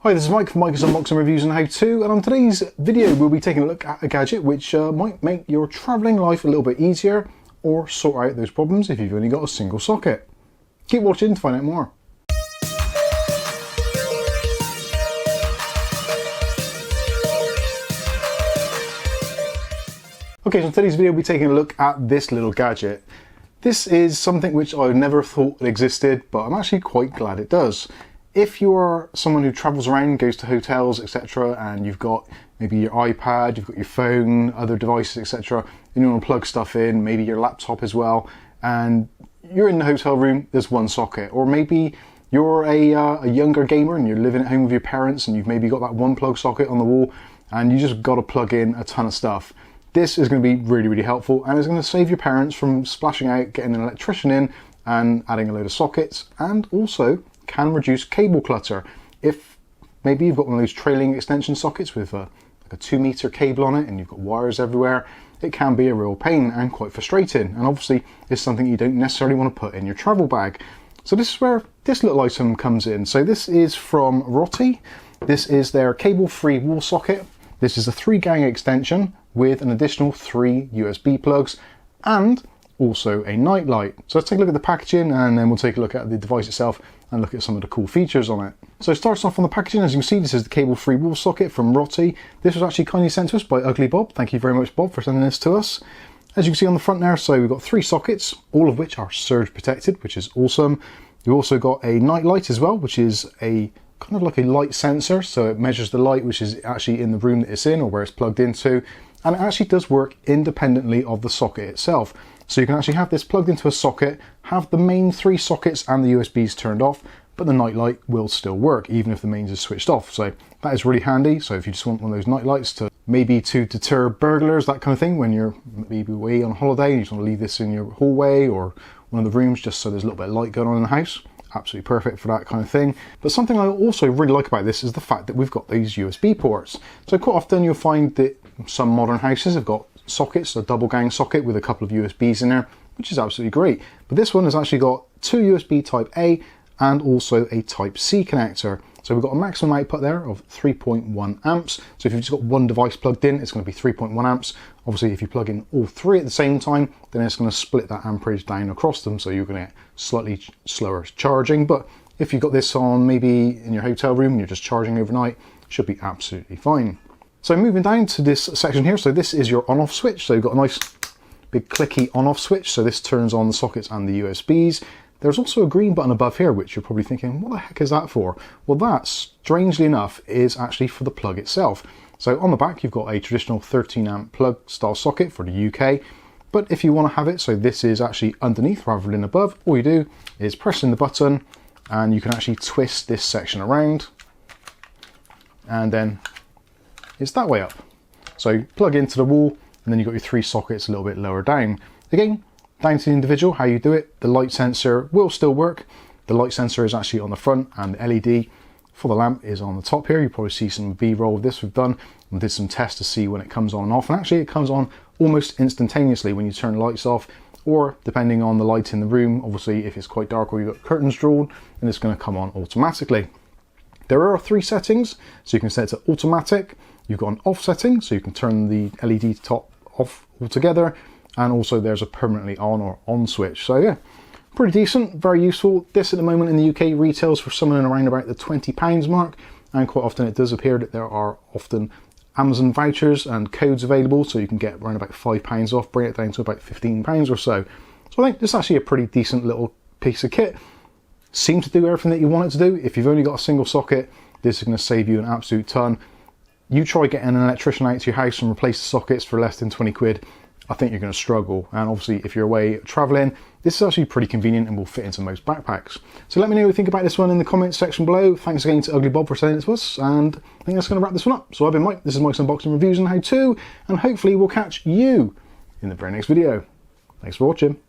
Hi, this is Mike from Mike's Unboxing Reviews and How To, and on today's video we'll be taking a look at a gadget which might make your travelling life a little bit easier or sort out those problems if you've only got a single socket. Keep watching to find out more. Okay, so in today's video we'll be taking a look at this little gadget. This is something which I never thought existed, but I'm actually quite glad it does. If you're someone who travels around, goes to hotels, etc., and you've got maybe your iPad, you've got your phone, other devices, etc., and you want to plug stuff in, maybe your laptop as well, and you're in the hotel room, there's one socket. Or maybe you're a younger gamer and you're living at home with your parents and you've maybe got that one plug socket on the wall and you just got to plug in a ton of stuff. This is going to be really, really helpful, and it's going to save your parents from splashing out, getting an electrician in and adding a load of sockets, and also can reduce cable clutter. If maybe you've got one of those trailing extension sockets with like a 2-meter cable on it and you've got wires everywhere, it can be a real pain and quite frustrating, and obviously it's something you don't necessarily want to put in your travel bag. So this is where this little item comes in. So this is from Rottyi. This is their cable-free wall socket. This is a 3-gang extension with an additional 3 USB plugs and also a night light. So let's take a look at the packaging and then we'll take a look at the device itself and look at some of the cool features on it. So starting off on the packaging, as you can see, this is the cable-free wall socket from Rottyi. This was actually kindly sent to us by Ugly Bob. Thank you very much, Bob, for sending this to us. As you can see on the front there, so we've got 3 sockets, all of which are surge protected, which is awesome. We've also got a night light as well, which is a kind of like a light sensor. So it measures the light which is actually in the room that it's in or where it's plugged into. And it actually does work independently of the socket itself. So you can actually have this plugged into a socket, have the main 3 sockets and the USBs turned off, but the night light will still work even if the mains is switched off. So that is really handy. So if you just want one of those night lights to maybe to deter burglars, that kind of thing, when you're maybe away on holiday and you just want to leave this in your hallway or one of the rooms just so there's a little bit of light going on in the house, absolutely perfect for that kind of thing. But something I also really like about this is the fact that we've got these USB ports. So quite often you'll find that some modern houses have got sockets, a double gang socket with a couple of USBs in there, which is absolutely great. But this one has actually got 2 USB type A and also a type C connector. So we've got a maximum output there of 3.1 amps. So if you've just got one device plugged in, it's going to be 3.1 amps. Obviously, if you plug in all 3 at the same time, then it's going to split that amperage down across them. So you're going to get slightly slower charging. But if you've got this on maybe in your hotel room and you're just charging overnight, it should be absolutely fine. So moving down to this section here, so this is your on-off switch. So you've got a nice big clicky on-off switch. So this turns on the sockets and the USBs. There's also a green button above here, which you're probably thinking, what the heck is that for? Well, that, strangely enough, is actually for the plug itself. So on the back, you've got a traditional 13 amp plug style socket for the UK. But if you want to have it, so this is actually underneath rather than above, all you do is press in the button and you can actually twist this section around and then it's that way up. So plug into the wall and then you've got your 3 sockets a little bit lower down. Again, down to the individual, how you do it. The light sensor will still work. The light sensor is actually on the front and the LED for the lamp is on the top here. You probably see some B-roll of this we've done and did some tests to see when it comes on and off. And actually it comes on almost instantaneously when you turn the lights off, or depending on the light in the room, obviously if it's quite dark or you've got curtains drawn, then it's going to come on automatically. There are 3 settings, so you can set it to automatic. You've got an off setting, so you can turn the LED top off altogether, and also there's a permanently on or on switch. So yeah, pretty decent, very useful. This at the moment in the UK retails for somewhere around about the £20 mark, and quite often it does appear that there are often Amazon vouchers and codes available, so you can get around about £5 off, bring it down to about £15 or so. So I think this is actually a pretty decent little piece of kit. Seems to do everything that you want it to do. If you've only got a single socket, this is going to save you an absolute ton. You try getting an electrician out to your house and replace the sockets for less than 20 quid, I think you're going to struggle. And obviously if you're away traveling, this is actually pretty convenient and will fit into most backpacks. So let me know what you think about this one in the comments section below. Thanks again to Ugly Bob for sending it to us, and I think that's going to wrap this one up. So I've been Mike, this is Mike's Unboxing Reviews and How To, and hopefully we'll catch you in the very next video. Thanks for watching.